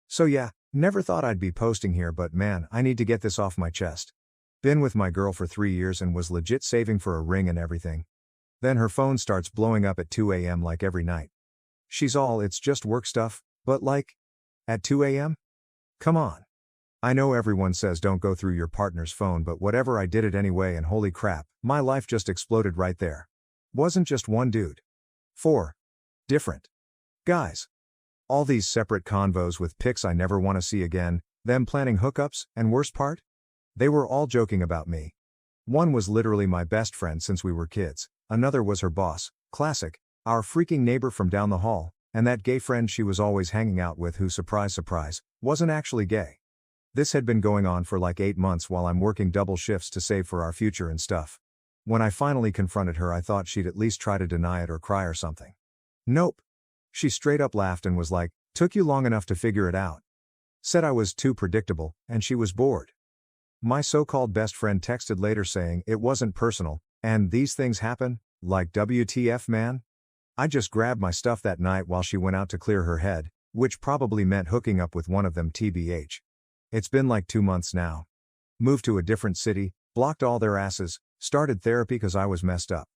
So yeah, never thought I'd be posting here, but man, I need to get this off my chest. Been with my girl for 3 years and was legit saving for a ring and everything. Then her phone starts blowing up at 2 a.m. like every night. She's all, it's just work stuff, but like, at 2 a.m.? Come on. I know everyone says don't go through your partner's phone, but whatever, I did it anyway, and holy crap, my life just exploded right there. Wasn't just one dude. 4 different guys. All these separate convos with pics I never want to see again, them planning hookups, and worst part? They were all joking about me. One was literally my best friend since we were kids, another was her boss, classic, our freaking neighbor from down the hall, and that gay friend she was always hanging out with who, surprise surprise, wasn't actually gay. This had been going on for like 8 months while I'm working double shifts to save for our future and stuff. When I finally confronted her, I thought she'd at least try to deny it or cry or something. Nope. She straight up laughed and was like, "Took you long enough to figure it out." Said I was too predictable, and she was bored. My so-called best friend texted later saying it wasn't personal, and these things happen, like WTF man? I just grabbed my stuff that night while she went out to clear her head, which probably meant hooking up with one of them TBH. It's been like 2 months now. Moved to a different city, blocked all their asses, started therapy cause I was messed up.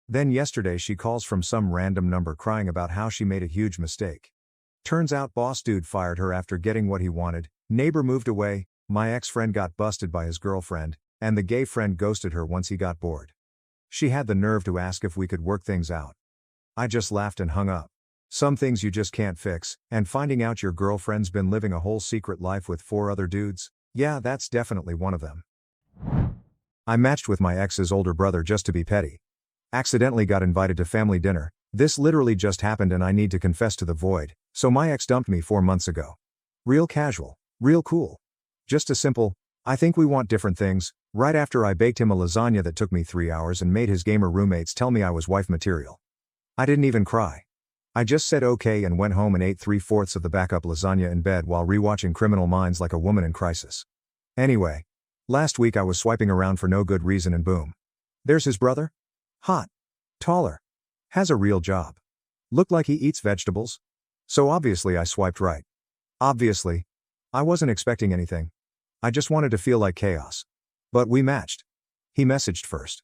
Then yesterday she calls from some random number crying about how she made a huge mistake. Turns out boss dude fired her after getting what he wanted, neighbor moved away, my ex-friend got busted by his girlfriend, and the gay friend ghosted her once he got bored. She had the nerve to ask if we could work things out. I just laughed and hung up. Some things you just can't fix, and finding out your girlfriend's been living a whole secret life with 4 other dudes, yeah, that's definitely one of them. I matched with my ex's older brother just to be petty. Accidentally got invited to family dinner. This literally just happened and I need to confess to the void, so my ex dumped me 4 months ago. Real casual, real cool. Just a simple, I think we want different things, right after I baked him a lasagna that took me 3 hours and made his gamer roommates tell me I was wife material. I didn't even cry. I just said okay and went home and ate 3/4 of the backup lasagna in bed while rewatching Criminal Minds like a woman in crisis. Anyway, last week I was swiping around for no good reason and boom. There's his brother. Hot. Taller. Has a real job. Looked like he eats vegetables. So obviously I swiped right. Obviously. I wasn't expecting anything. I just wanted to feel like chaos. But we matched. He messaged first.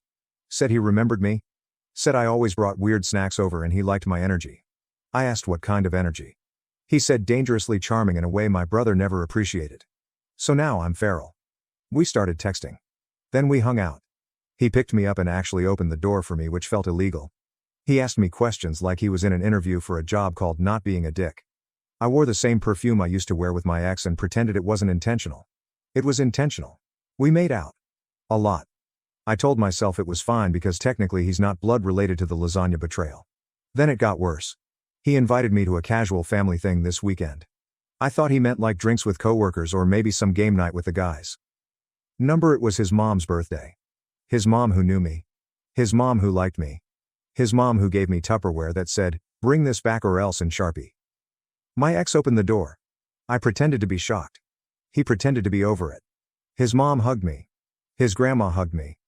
Said he remembered me. Said I always brought weird snacks over and he liked my energy. I asked what kind of energy. He said dangerously charming in a way my brother never appreciated. So now I'm feral. We started texting. Then we hung out. He picked me up and actually opened the door for me, which felt illegal. He asked me questions like he was in an interview for a job called Not Being a Dick. I wore the same perfume I used to wear with my ex and pretended it wasn't intentional. It was intentional. We made out. A lot. I told myself it was fine because technically he's not blood related to the lasagna betrayal. Then it got worse. He invited me to a casual family thing this weekend. I thought he meant like drinks with coworkers or maybe some game night with the guys. It was his mom's birthday. His mom who knew me. His mom who liked me. His mom who gave me Tupperware that said, "Bring this back or else" in Sharpie. My ex opened the door. I pretended to be shocked. He pretended to be over it. His mom hugged me. His grandma hugged me.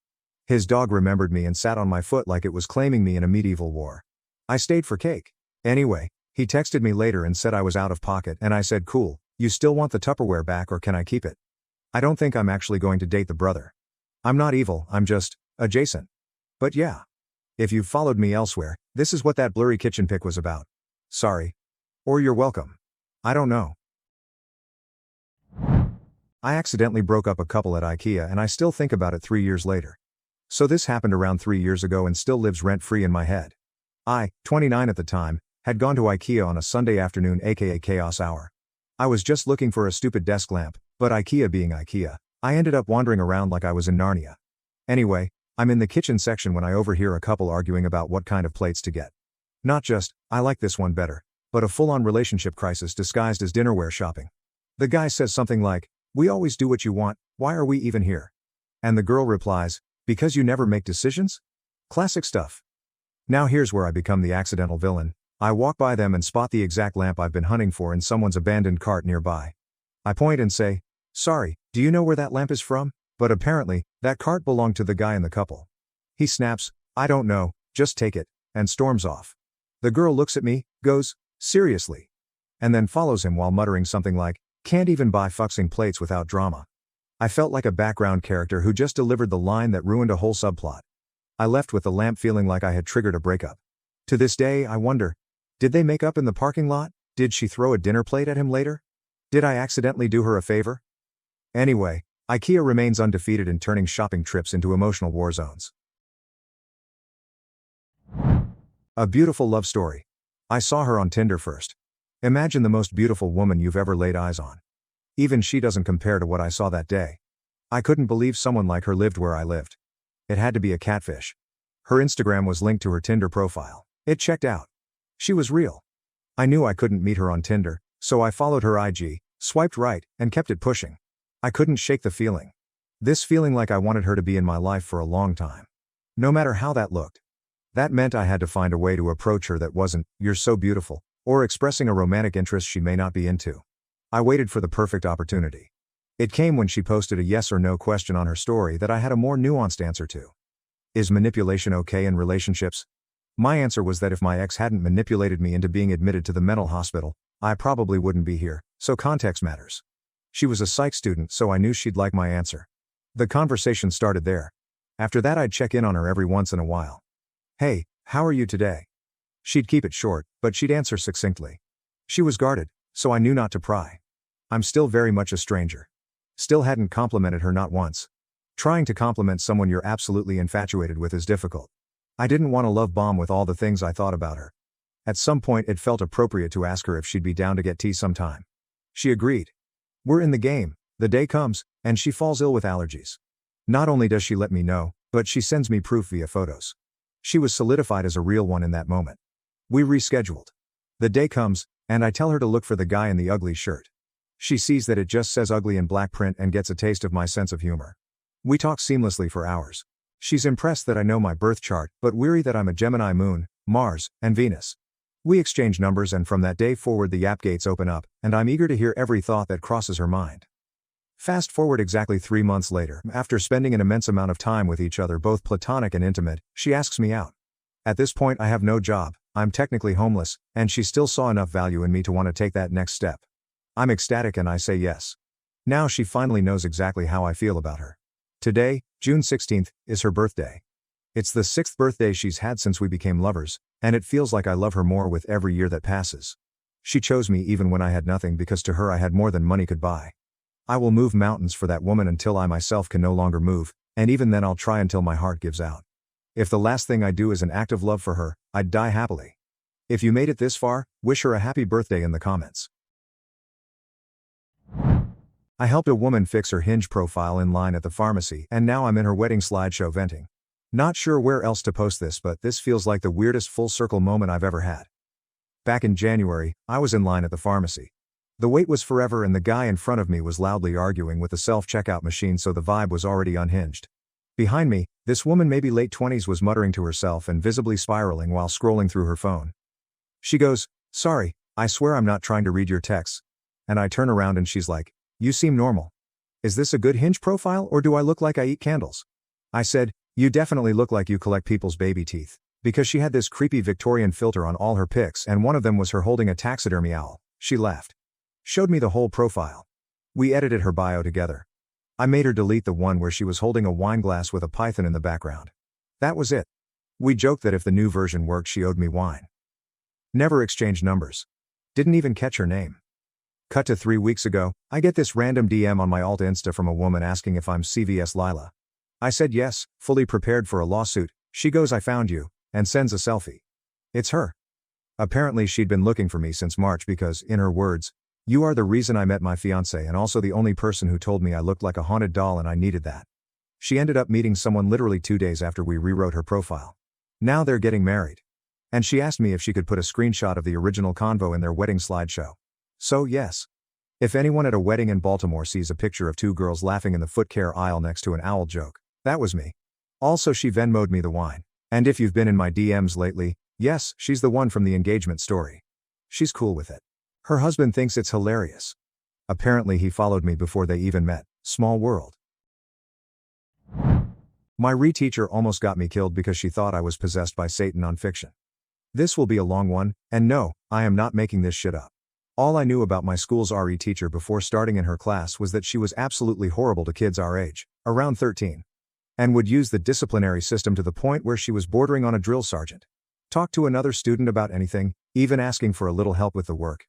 His dog remembered me and sat on my foot like it was claiming me in a medieval war. I stayed for cake. Anyway, he texted me later and said I was out of pocket and I said cool, you still want the Tupperware back or can I keep it? I don't think I'm actually going to date the brother. I'm not evil, I'm just adjacent. But yeah. If you've followed me elsewhere, this is what that blurry kitchen pic was about. Sorry. Or you're welcome. I don't know. I accidentally broke up a couple at IKEA and I still think about it 3 years later. So this happened around 3 years ago and still lives rent-free in my head. I, 29 at the time, had gone to IKEA on a Sunday afternoon, aka chaos hour. I was just looking for a stupid desk lamp, but IKEA being IKEA, I ended up wandering around like I was in Narnia. Anyway, I'm in the kitchen section when I overhear a couple arguing about what kind of plates to get. Not just, I like this one better, but a full-on relationship crisis disguised as dinnerware shopping. The guy says something like, "We always do what you want, why are we even here?" And the girl replies, "Because you never make decisions?" Classic stuff. Now here's where I become the accidental villain. I walk by them and spot the exact lamp I've been hunting for in someone's abandoned cart nearby. I point and say, "Sorry, do you know where that lamp is from?" But apparently, that cart belonged to the guy in the couple. He snaps, "I don't know, just take it," and storms off. The girl looks at me, goes, "Seriously?" and then follows him while muttering something like, Can't even buy fuxing plates without drama. I felt like a background character who just delivered the line that ruined a whole subplot. I left with the lamp feeling like I had triggered a breakup. To this day, I wonder, did they make up in the parking lot? Did she throw a dinner plate at him later? Did I accidentally do her a favor? Anyway, IKEA remains undefeated in turning shopping trips into emotional war zones. A beautiful love story. I saw her on Tinder first. Imagine the most beautiful woman you've ever laid eyes on. Even she doesn't compare to what I saw that day. I couldn't believe someone like her lived where I lived. It had to be a catfish. Her Instagram was linked to her Tinder profile. It checked out. She was real. I knew I couldn't meet her on Tinder, so I followed her IG, swiped right, and kept it pushing. I couldn't shake the feeling. This feeling like I wanted her to be in my life for a long time. No matter how that looked. That meant I had to find a way to approach her that wasn't, "You're so beautiful," or expressing a romantic interest she may not be into. I waited for the perfect opportunity. It came when she posted a yes or no question on her story that I had a more nuanced answer to. Is manipulation okay in relationships? My answer was that if my ex hadn't manipulated me into being admitted to the mental hospital, I probably wouldn't be here, so context matters. She was a psych student, so I knew she'd like my answer. The conversation started there. After that, I'd check in on her every once in a while. "Hey, how are you today?" She'd keep it short, but she'd answer succinctly. She was guarded, so I knew not to pry. I'm still very much a stranger. Still hadn't complimented her not once. Trying to compliment someone you're absolutely infatuated with is difficult. I didn't want to love bomb with all the things I thought about her. At some point it felt appropriate to ask her if she'd be down to get tea sometime. She agreed. We're in the game, the day comes, and she falls ill with allergies. Not only does she let me know, but she sends me proof via photos. She was solidified as a real one in that moment. We rescheduled. The day comes, and I tell her to look for the guy in the ugly shirt. She sees that it just says ugly in black print and gets a taste of my sense of humor. We talk seamlessly for hours. She's impressed that I know my birth chart, but weary that I'm a Gemini moon, Mars, and Venus. We exchange numbers, and from that day forward the app gates open up, and I'm eager to hear every thought that crosses her mind. Fast forward exactly 3 months later, after spending an immense amount of time with each other, both platonic and intimate, she asks me out. At this point I have no job, I'm technically homeless, and she still saw enough value in me to want to take that next step. I'm ecstatic and I say yes. Now she finally knows exactly how I feel about her. Today, June 16th, is her birthday. It's the 6th birthday she's had since we became lovers, and it feels like I love her more with every year that passes. She chose me even when I had nothing, because to her I had more than money could buy. I will move mountains for that woman until I myself can no longer move, and even then I'll try until my heart gives out. If the last thing I do is an act of love for her, I'd die happily. If you made it this far, wish her a happy birthday in the comments. I helped a woman fix her Hinge profile in line at the pharmacy, and now I'm in her wedding slideshow venting. Not sure where else to post this, but this feels like the weirdest full circle moment I've ever had. Back in January, I was in line at the pharmacy. The wait was forever and the guy in front of me was loudly arguing with the self-checkout machine, so the vibe was already unhinged. Behind me, this woman, maybe late 20s, was muttering to herself and visibly spiraling while scrolling through her phone. She goes, "Sorry, I swear I'm not trying to read your texts." And I turn around and she's like, "You seem normal. Is this a good Hinge profile, or do I look like I eat candles?" I said, "You definitely look like you collect people's baby teeth," because she had this creepy Victorian filter on all her pics and one of them was her holding a taxidermy owl. She laughed. Showed me the whole profile. We edited her bio together. I made her delete the one where she was holding a wine glass with a python in the background. That was it. We joked that if the new version worked she owed me wine. Never exchanged numbers. Didn't even catch her name. Cut to 3 weeks ago, I get this random DM on my alt Insta from a woman asking if I'm CVS Lila. I said yes, fully prepared for a lawsuit. She goes, "I found you," and sends a selfie. It's her. Apparently she'd been looking for me since March because, in her words, "You are the reason I met my fiancé and also the only person who told me I looked like a haunted doll and I needed that." She ended up meeting someone literally 2 days after we rewrote her profile. Now they're getting married. And she asked me if she could put a screenshot of the original convo in their wedding slideshow. So yes. If anyone at a wedding in Baltimore sees a picture of 2 girls laughing in the foot care aisle next to an owl joke, that was me. Also, she Venmo'd me the wine. And if you've been in my DMs lately, yes, she's the one from the engagement story. She's cool with it. Her husband thinks it's hilarious. Apparently he followed me before they even met. Small world. My reteacher almost got me killed because she thought I was possessed by Satan on fiction. This will be a long one, and no, I am not making this shit up. All I knew about my school's RE teacher before starting in her class was that she was absolutely horrible to kids our age, around 13. And would use the disciplinary system to the point where she was bordering on a drill sergeant. Talk to another student about anything, even asking for a little help with the work.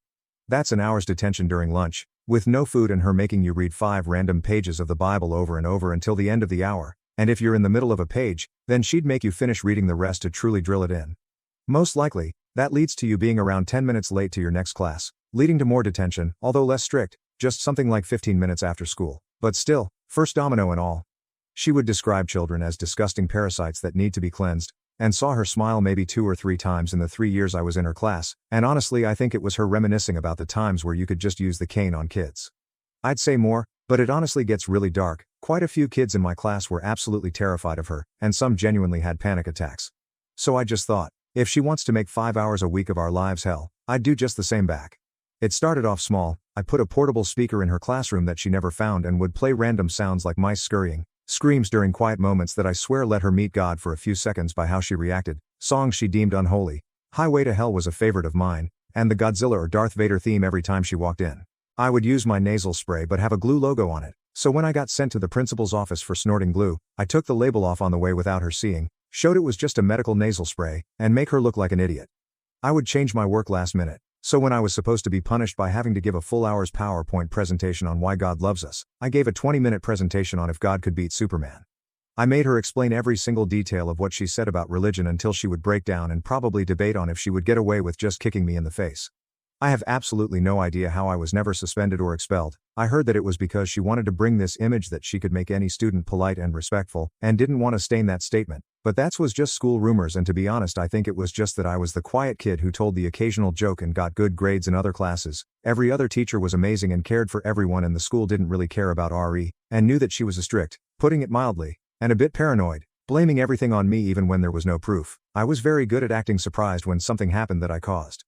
That's an hour's detention during lunch, with no food and her making you read 5 random pages of the Bible over and over until the end of the hour, and if you're in the middle of a page, then she'd make you finish reading the rest to truly drill it in. Most likely, that leads to you being around 10 minutes late to your next class, leading to more detention, although less strict, just something like 15 minutes after school. But still, first domino and all. She would describe children as disgusting parasites that need to be cleansed, and saw her smile maybe 2 or 3 times in the 3 years I was in her class, and honestly I think it was her reminiscing about the times where you could just use the cane on kids. I'd say more, but it honestly gets really dark. Quite a few kids in my class were absolutely terrified of her, and some genuinely had panic attacks. So I just thought, if she wants to make 5 hours a week of our lives hell, I'd do just the same back. It started off small. I put a portable speaker in her classroom that she never found and would play random sounds like mice scurrying, screams during quiet moments that I swear let her meet God for a few seconds by how she reacted, songs she deemed unholy. Highway to Hell was a favorite of mine, and the Godzilla or Darth Vader theme every time she walked in. I would use my nasal spray but have a glue logo on it, so when I got sent to the principal's office for snorting glue, I took the label off on the way without her seeing, showed it was just a medical nasal spray, and make her look like an idiot. I would change my work last minute, so when I was supposed to be punished by having to give a full hour's PowerPoint presentation on why God loves us, I gave a 20-minute presentation on if God could beat Superman. I made her explain every single detail of what she said about religion until she would break down and probably debate on if she would get away with just kicking me in the face. I have absolutely no idea how I was never suspended or expelled. I heard that it was because she wanted to bring this image that she could make any student polite and respectful, and didn't want to stain that statement. But that was just school rumors, and to be honest I think it was just that I was the quiet kid who told the occasional joke and got good grades in other classes. Every other teacher was amazing and cared for everyone, and the school didn't really care about RE, and knew that she was a strict, putting it mildly, and a bit paranoid, blaming everything on me even when there was no proof. I was very good at acting surprised when something happened that I caused.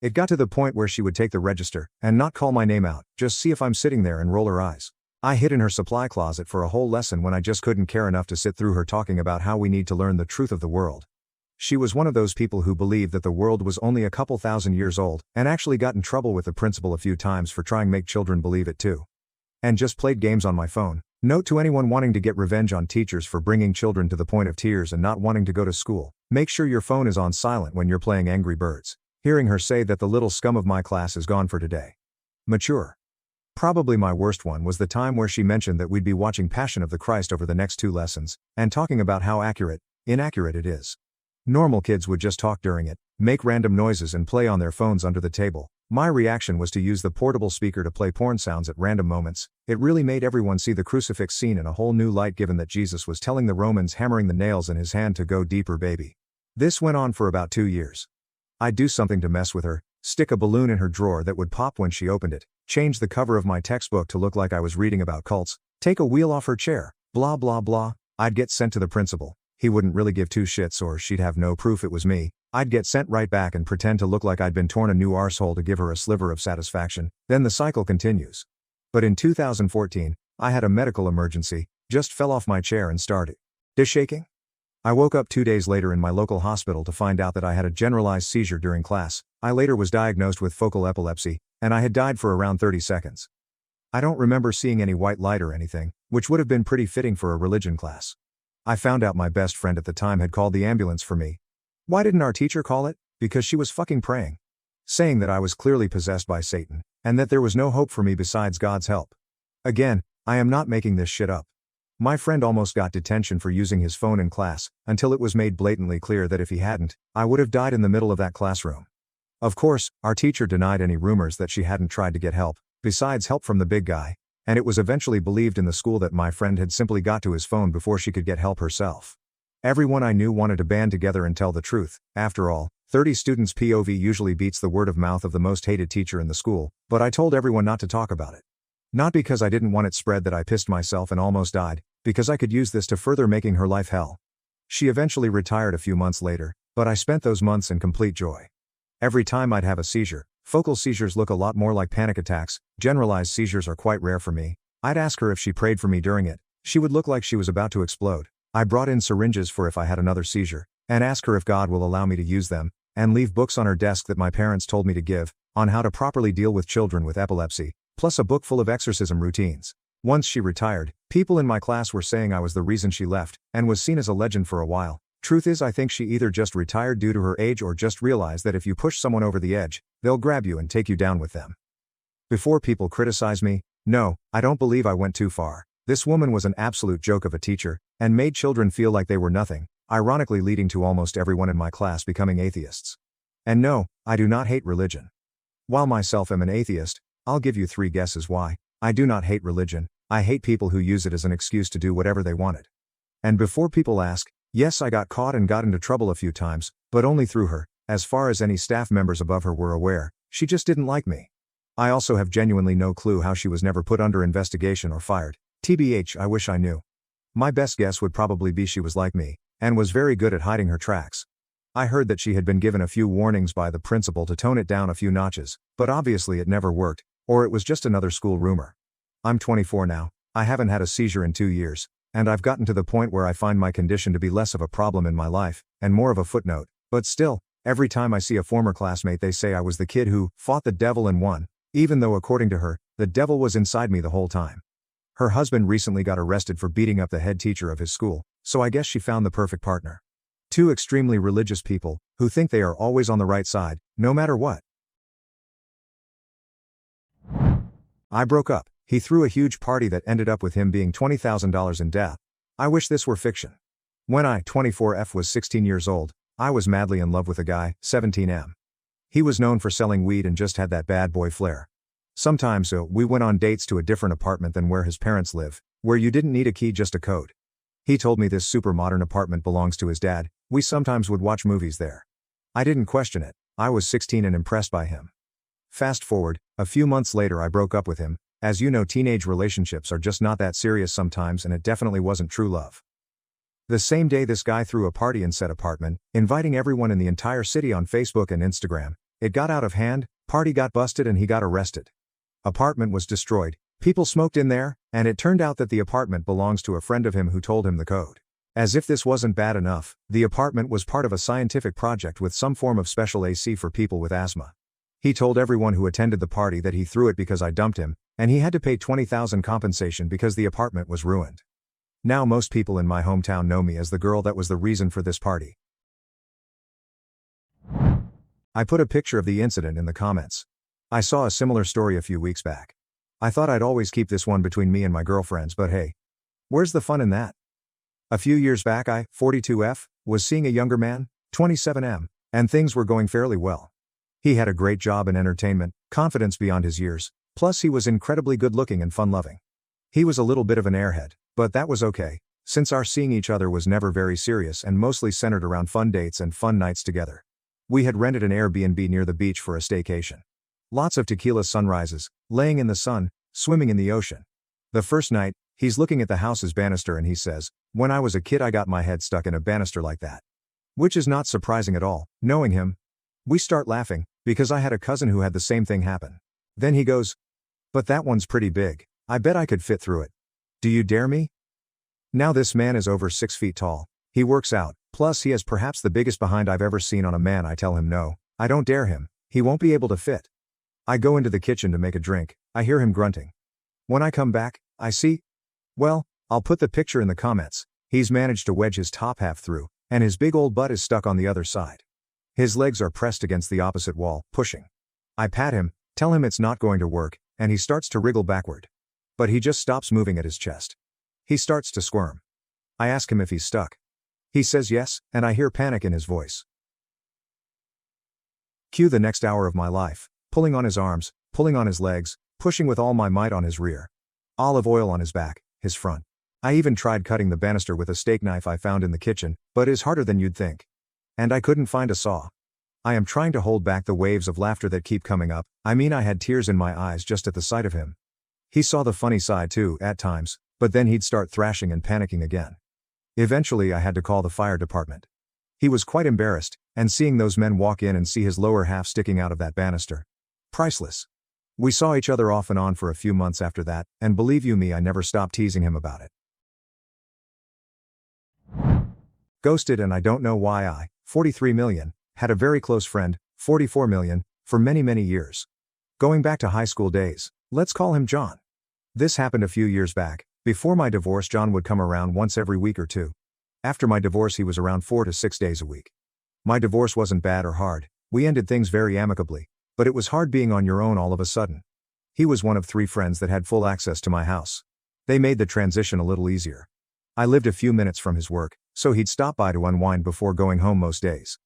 It got to the point where she would take the register and not call my name out, just see if I'm sitting there and roll her eyes. I hid in her supply closet for a whole lesson when I just couldn't care enough to sit through her talking about how we need to learn the truth of the world. She was one of those people who believed that the world was only a couple thousand years old, and actually got in trouble with the principal a few times for trying to make children believe it too. And just played games on my phone. Note to anyone wanting to get revenge on teachers for bringing children to the point of tears and not wanting to go to school, make sure your phone is on silent when you're playing Angry Birds. Hearing her say that the little scum of my class is gone for today. Mature. Probably my worst one was the time where she mentioned that we'd be watching Passion of the Christ over the next 2 lessons, and talking about how inaccurate it is. Normal kids would just talk during it, make random noises and play on their phones under the table. My reaction was to use the portable speaker to play porn sounds at random moments. It really made everyone see the crucifix scene in a whole new light, given that Jesus was telling the Romans hammering the nails in his hand to go deeper, baby. This went on for about 2 years. I'd do something to mess with her, stick a balloon in her drawer that would pop when she opened it, change the cover of my textbook to look like I was reading about cults, take a wheel off her chair, blah blah blah. I'd get sent to the principal. He wouldn't really give 2 shits, or she'd have no proof it was me. I'd get sent right back and pretend to look like I'd been torn a new arsehole to give her a sliver of satisfaction. Then the cycle continues. But in 2014, I had a medical emergency, just fell off my chair and started shaking. I woke up 2 days later in my local hospital to find out that I had a generalized seizure during class. I later was diagnosed with focal epilepsy, and I had died for around 30 seconds. I don't remember seeing any white light or anything, which would have been pretty fitting for a religion class. I found out my best friend at the time had called the ambulance for me. Why didn't our teacher call it? Because she was fucking praying. Saying that I was clearly possessed by Satan, and that there was no hope for me besides God's help. Again, I am not making this shit up. My friend almost got detention for using his phone in class, until it was made blatantly clear that if he hadn't, I would have died in the middle of that classroom. Of course, our teacher denied any rumors that she hadn't tried to get help, besides help from the big guy, and it was eventually believed in the school that my friend had simply got to his phone before she could get help herself. Everyone I knew wanted to band together and tell the truth. After all, 30 students' POV usually beats the word of mouth of the most hated teacher in the school, but I told everyone not to talk about it. Not because I didn't want it spread that I pissed myself and almost died, because I could use this to further making her life hell. She eventually retired a few months later, but I spent those months in complete joy. Every time I'd have a seizure, focal seizures look a lot more like panic attacks, generalized seizures are quite rare for me. I'd ask her if she prayed for me during it. She would look like she was about to explode. I brought in syringes for if I had another seizure, and ask her if God will allow me to use them, and leave books on her desk that my parents told me to give, on how to properly deal with children with epilepsy, plus a book full of exorcism routines. Once she retired, people in my class were saying I was the reason she left, and was seen as a legend for a while. Truth is, I think she either just retired due to her age or just realized that if you push someone over the edge, they'll grab you and take you down with them. Before people criticize me, no, I don't believe I went too far. This woman was an absolute joke of a teacher, and made children feel like they were nothing, ironically leading to almost everyone in my class becoming atheists. And no, I do not hate religion. While myself am an atheist, I'll give you 3 guesses why. I do not hate religion, I hate people who use it as an excuse to do whatever they wanted. And before people ask, yes, I got caught and got into trouble a few times, but only through her. As far as any staff members above her were aware, she just didn't like me. I also have genuinely no clue how she was never put under investigation or fired. TBH, I wish I knew. My best guess would probably be she was like me, and was very good at hiding her tracks. I heard that she had been given a few warnings by the principal to tone it down a few notches, but obviously it never worked, or it was just another school rumor. I'm 24 now, I haven't had a seizure in 2 years, and I've gotten to the point where I find my condition to be less of a problem in my life, and more of a footnote, but still, every time I see a former classmate they say I was the kid who fought the devil and won, even though according to her, the devil was inside me the whole time. Her husband recently got arrested for beating up the head teacher of his school, so I guess she found the perfect partner. 2 extremely religious people, who think they are always on the right side, no matter what. I broke up. He threw a huge party that ended up with him being $20,000 in debt. I wish this were fiction. When I, 24F, was 16 years old, I was madly in love with a guy, 17M. He was known for selling weed and just had that bad boy flair. Sometimes, we went on dates to a different apartment than where his parents live, where you didn't need a key, just a code. He told me this super modern apartment belongs to his dad. We sometimes would watch movies there. I didn't question it. I was 16 and impressed by him. Fast forward, a few months later I broke up with him. As you know, teenage relationships are just not that serious sometimes, and it definitely wasn't true love. The same day this guy threw a party in said apartment, inviting everyone in the entire city on Facebook and Instagram. It got out of hand, party got busted and he got arrested. Apartment was destroyed, people smoked in there, and it turned out that the apartment belongs to a friend of him who told him the code. As if this wasn't bad enough, the apartment was part of a scientific project with some form of special AC for people with asthma. He told everyone who attended the party that he threw it because I dumped him, and he had to pay $20,000 compensation because the apartment was ruined. Now most people in my hometown know me as the girl that was the reason for this party. I put a picture of the incident in the comments. I saw a similar story a few weeks back. I thought I'd always keep this one between me and my girlfriends, but hey, where's the fun in that? A few years back I, 42F, was seeing a younger man, 27M, and things were going fairly well. He had a great job in entertainment, confidence beyond his years, plus he was incredibly good looking and fun-loving. He was a little bit of an airhead, but that was okay, since our seeing each other was never very serious and mostly centered around fun dates and fun nights together. We had rented an Airbnb near the beach for a staycation. Lots of tequila sunrises, laying in the sun, swimming in the ocean. The first night, he's looking at the house's banister and he says, "When I was a kid I got my head stuck in a banister like that." Which is not surprising at all, knowing him. We start laughing, because I had a cousin who had the same thing happen. Then he goes, "But that one's pretty big. I bet I could fit through it. Do you dare me?" Now this man is over 6 feet tall. He works out, plus he has perhaps the biggest behind I've ever seen on a man. I tell him no, I don't dare him, he won't be able to fit. I go into the kitchen to make a drink, I hear him grunting. When I come back, I see, well, I'll put the picture in the comments. He's managed to wedge his top half through, and his big old butt is stuck on the other side. His legs are pressed against the opposite wall, pushing. I pat him, tell him it's not going to work, and he starts to wriggle backward. But he just stops moving at his chest. He starts to squirm. I ask him if he's stuck. He says yes, and I hear panic in his voice. Cue the next hour of my life, pulling on his arms, pulling on his legs, pushing with all my might on his rear. Olive oil on his back, his front. I even tried cutting the banister with a steak knife I found in the kitchen, but it's harder than you'd think. And I couldn't find a saw. I am trying to hold back the waves of laughter that keep coming up. I had tears in my eyes just at the sight of him. He saw the funny side too, at times, but then he'd start thrashing and panicking again. Eventually I had to call the fire department. He was quite embarrassed, and seeing those men walk in and see his lower half sticking out of that banister. Priceless. We saw each other off and on for a few months after that, and believe you me, I never stopped teasing him about it. Ghosted, and I don't know why I, 43 million, had a very close friend, 44 million, for many, many years. Going back to high school days, let's call him John. This happened a few years back. Before my divorce, John would come around once every week or two. After my divorce, he was around 4 to 6 days a week. My divorce wasn't bad or hard. We ended things very amicably, but it was hard being on your own all of a sudden. He was one of 3 friends that had full access to my house. They made the transition a little easier. I lived a few minutes from his work, so he'd stop by to unwind before going home most days.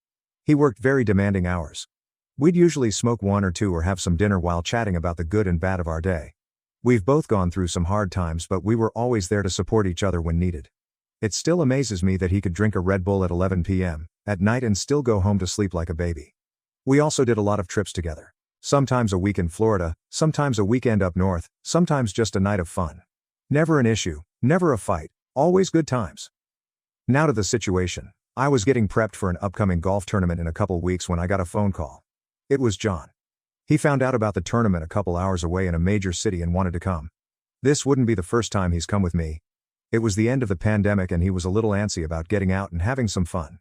He worked very demanding hours. We'd usually smoke 1 or 2 or have some dinner while chatting about the good and bad of our day. We've both gone through some hard times, but we were always there to support each other when needed. It still amazes me that he could drink a Red Bull at 11 p.m. at night and still go home to sleep like a baby. We also did a lot of trips together. Sometimes a week in Florida, sometimes a weekend up north, sometimes just a night of fun. Never an issue, never a fight, always good times. Now to the situation. I was getting prepped for an upcoming golf tournament in a couple weeks when I got a phone call. It was John. He found out about the tournament a couple hours away in a major city and wanted to come. This wouldn't be the first time he's come with me. It was the end of the pandemic and he was a little antsy about getting out and having some fun.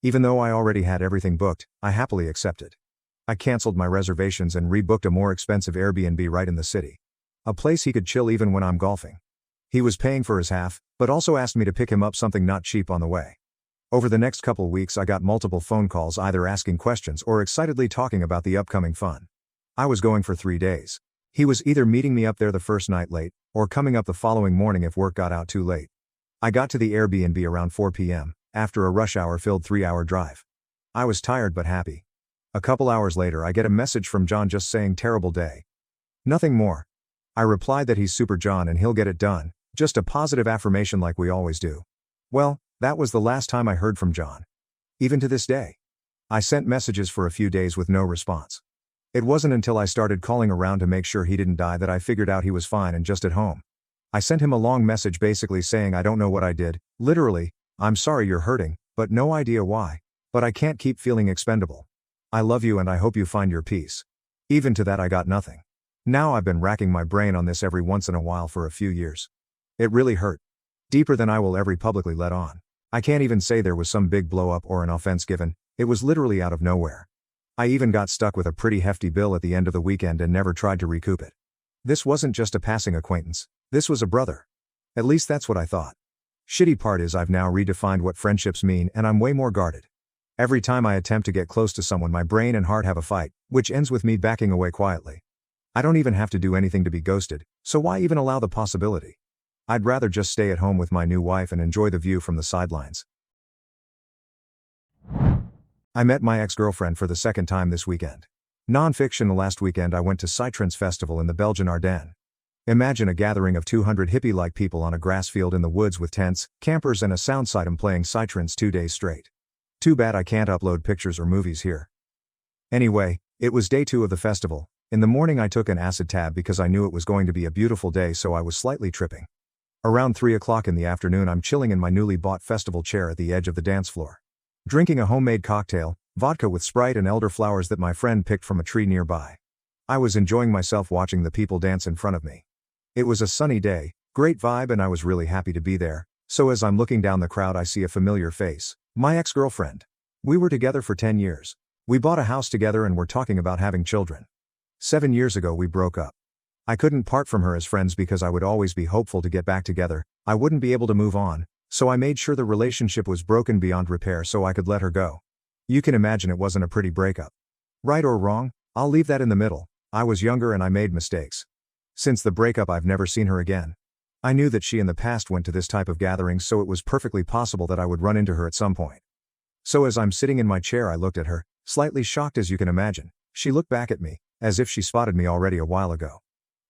Even though I already had everything booked, I happily accepted. I canceled my reservations and rebooked a more expensive Airbnb right in the city. A place he could chill even when I'm golfing. He was paying for his half, but also asked me to pick him up something not cheap on the way. Over the next couple weeks I got multiple phone calls either asking questions or excitedly talking about the upcoming fun. I was going for 3 days. He was either meeting me up there the first night late, or coming up the following morning if work got out too late. I got to the Airbnb around 4 p.m., after a rush hour-filled 3-hour drive. I was tired but happy. A couple hours later I get a message from John just saying terrible day. Nothing more. I replied that he's Super John and he'll get it done, just a positive affirmation like we always do. Well, that was the last time I heard from John. Even to this day. I sent messages for a few days with no response. It wasn't until I started calling around to make sure he didn't die that I figured out he was fine and just at home. I sent him a long message basically saying I don't know what I did, literally, I'm sorry you're hurting, but no idea why. But I can't keep feeling expendable. I love you and I hope you find your peace. Even to that I got nothing. Now I've been racking my brain on this every once in a while for a few years. It really hurt. Deeper than I will ever publicly let on. I can't even say there was some big blow up or an offense given, it was literally out of nowhere. I even got stuck with a pretty hefty bill at the end of the weekend and never tried to recoup it. This wasn't just a passing acquaintance, this was a brother. At least that's what I thought. Shitty part is I've now redefined what friendships mean and I'm way more guarded. Every time I attempt to get close to someone my brain and heart have a fight, which ends with me backing away quietly. I don't even have to do anything to be ghosted, so why even allow the possibility? I'd rather just stay at home with my new wife and enjoy the view from the sidelines. I met my ex-girlfriend for the second time this weekend. Non-fiction. Last weekend I went to Psytrance Festival in the Belgian Ardennes. Imagine a gathering of 200 hippie-like people on a grass field in the woods with tents, campers and a sound system playing Psytrance 2 days straight. Too bad I can't upload pictures or movies here. Anyway, it was day 2 of the festival. In the morning I took an acid tab because I knew it was going to be a beautiful day, so I was slightly tripping. Around 3 o'clock in the afternoon I'm chilling in my newly bought festival chair at the edge of the dance floor. Drinking a homemade cocktail, vodka with Sprite and elderflowers that my friend picked from a tree nearby. I was enjoying myself watching the people dance in front of me. It was a sunny day, great vibe, and I was really happy to be there, so as I'm looking down the crowd I see a familiar face, my ex-girlfriend. We were together for 10 years. We bought a house together and were talking about having children. 7 years ago we broke up. I couldn't part from her as friends because I would always be hopeful to get back together, I wouldn't be able to move on, so I made sure the relationship was broken beyond repair so I could let her go. You can imagine it wasn't a pretty breakup. Right or wrong, I'll leave that in the middle. I was younger and I made mistakes. Since the breakup I've never seen her again. I knew that she in the past went to this type of gatherings, so it was perfectly possible that I would run into her at some point. So as I'm sitting in my chair I looked at her, slightly shocked as you can imagine. She looked back at me, as if she spotted me already a while ago.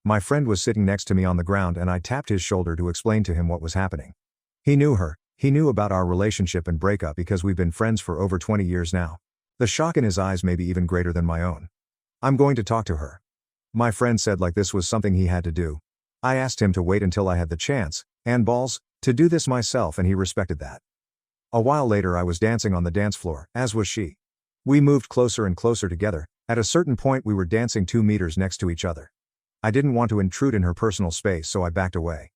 My friend was sitting next to me on the ground and I tapped his shoulder to explain to him what was happening. He knew her. He knew about our relationship and breakup because we've been friends for over 20 years now. The shock in his eyes may be even greater than my own. I'm going to talk to her. My friend said like this was something he had to do. I asked him to wait until I had the chance, and balls, to do this myself, and he respected that. A while later I was dancing on the dance floor, as was she. We moved closer and closer together. At a certain point we were dancing 2 meters next to each other. I didn't want to intrude in her personal space, so I backed away.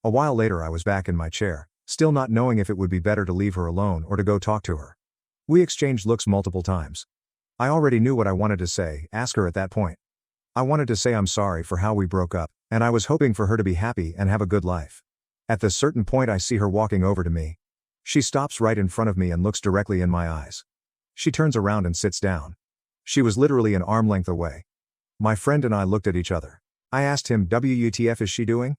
A while later I was back in my chair, still not knowing if it would be better to leave her alone or to go talk to her. We exchanged looks multiple times. I already knew what I wanted to say, ask her at that point. I wanted to say I'm sorry for how we broke up, and I was hoping for her to be happy and have a good life. At this certain point I see her walking over to me. She stops right in front of me and looks directly in my eyes. She turns around and sits down. She was literally an arm length away. My friend and I looked at each other. I asked him, "WTF is she doing?"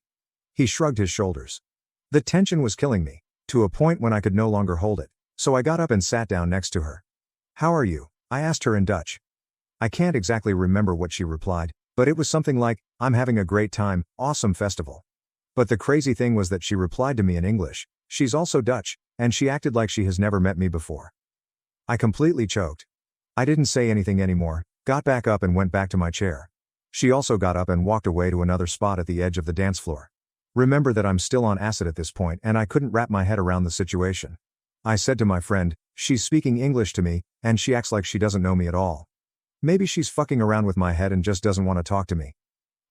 He shrugged his shoulders. The tension was killing me, to a point when I could no longer hold it, so I got up and sat down next to her. "How are you?" I asked her in Dutch. I can't exactly remember what she replied, but it was something like, "I'm having a great time, awesome festival." But the crazy thing was that she replied to me in English. She's also Dutch, and she acted like she has never met me before. I completely choked. I didn't say anything anymore, got back up and went back to my chair. She also got up and walked away to another spot at the edge of the dance floor. Remember that I'm still on acid at this point and I couldn't wrap my head around the situation. I said to my friend, "She's speaking English to me, and she acts like she doesn't know me at all. Maybe she's fucking around with my head and just doesn't want to talk to me."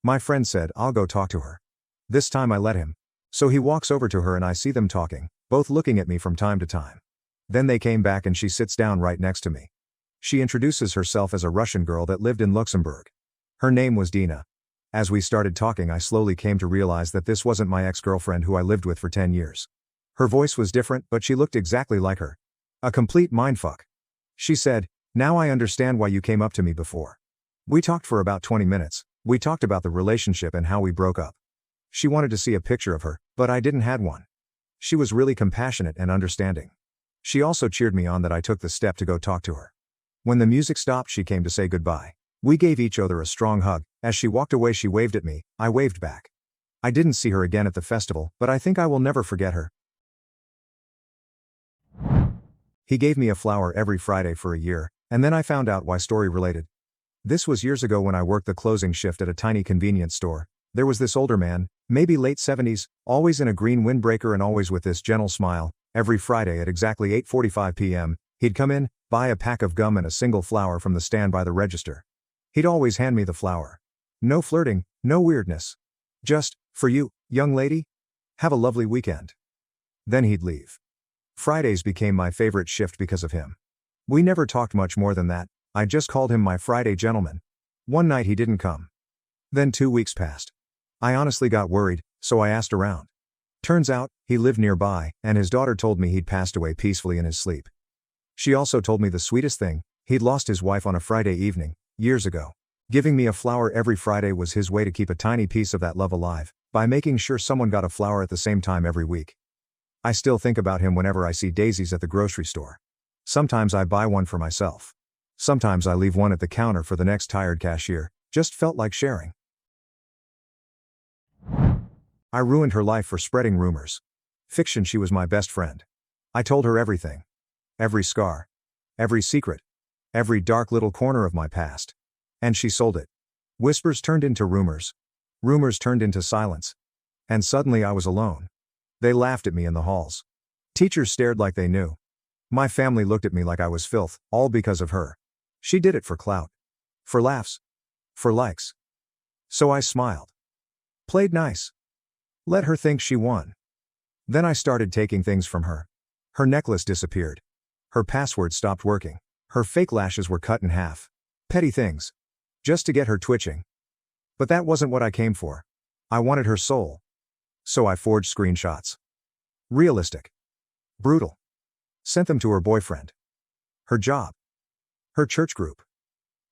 My friend said, "I'll go talk to her." This time I let him. So he walks over to her and I see them talking, both looking at me from time to time. Then they came back and she sits down right next to me. She introduces herself as a Russian girl that lived in Luxembourg. Her name was Dina. As we started talking I slowly came to realize that this wasn't my ex-girlfriend who I lived with for 10 years. Her voice was different but she looked exactly like her. A complete mindfuck. She said, "Now I understand why you came up to me before." We talked for about 20 minutes. We talked about the relationship and how we broke up. She wanted to see a picture of her, but I didn't have one. She was really compassionate and understanding. She also cheered me on that I took the step to go talk to her. When the music stopped she came to say goodbye. We gave each other a strong hug. As she walked away she waved at me, I waved back. I didn't see her again at the festival, but I think I will never forget her. He gave me a flower every Friday for a year, and then I found out why. Story related. This was years ago when I worked the closing shift at a tiny convenience store. There was this older man, maybe late 70s, always in a green windbreaker and always with this gentle smile. Every Friday at exactly 8:45 p.m., he'd come in, buy a pack of gum and a single flower from the stand by the register. He'd always hand me the flower. No flirting, no weirdness. Just, "For you, young lady. Have a lovely weekend." Then he'd leave. Fridays became my favorite shift because of him. We never talked much more than that. I just called him my Friday gentleman. One night he didn't come. Then 2 weeks passed. I honestly got worried, so I asked around. Turns out, he lived nearby, and his daughter told me he'd passed away peacefully in his sleep. She also told me the sweetest thing, he'd lost his wife on a Friday evening, years ago. Giving me a flower every Friday was his way to keep a tiny piece of that love alive, by making sure someone got a flower at the same time every week. I still think about him whenever I see daisies at the grocery store. Sometimes I buy one for myself. Sometimes I leave one at the counter for the next tired cashier. Just felt like sharing. I ruined her life for spreading rumors. Fiction. She was my best friend. I told her everything. Every scar. Every secret. Every dark little corner of my past. And she sold it. Whispers turned into rumors. Rumors turned into silence. And suddenly I was alone. They laughed at me in the halls. Teachers stared like they knew. My family looked at me like I was filth, all because of her. She did it for clout. For laughs. For likes. So I smiled. Played nice. Let her think she won. Then I started taking things from her. Her necklace disappeared. Her password stopped working. Her fake lashes were cut in half. Petty things. Just to get her twitching. But that wasn't what I came for. I wanted her soul. So I forged screenshots. Realistic. Brutal. Sent them to her boyfriend. Her job. Her church group.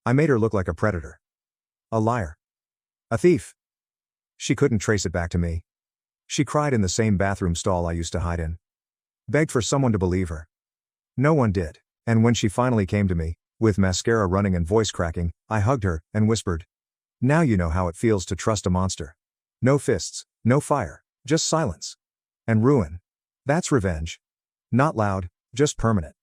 I made her look like a predator. A liar. A thief. She couldn't trace it back to me. She cried in the same bathroom stall I used to hide in. Begged for someone to believe her. No one did. And when she finally came to me, with mascara running and voice cracking, I hugged her and whispered, "Now you know how it feels to trust a monster. No fists, no fire, just silence. And ruin. That's revenge. Not loud, just permanent."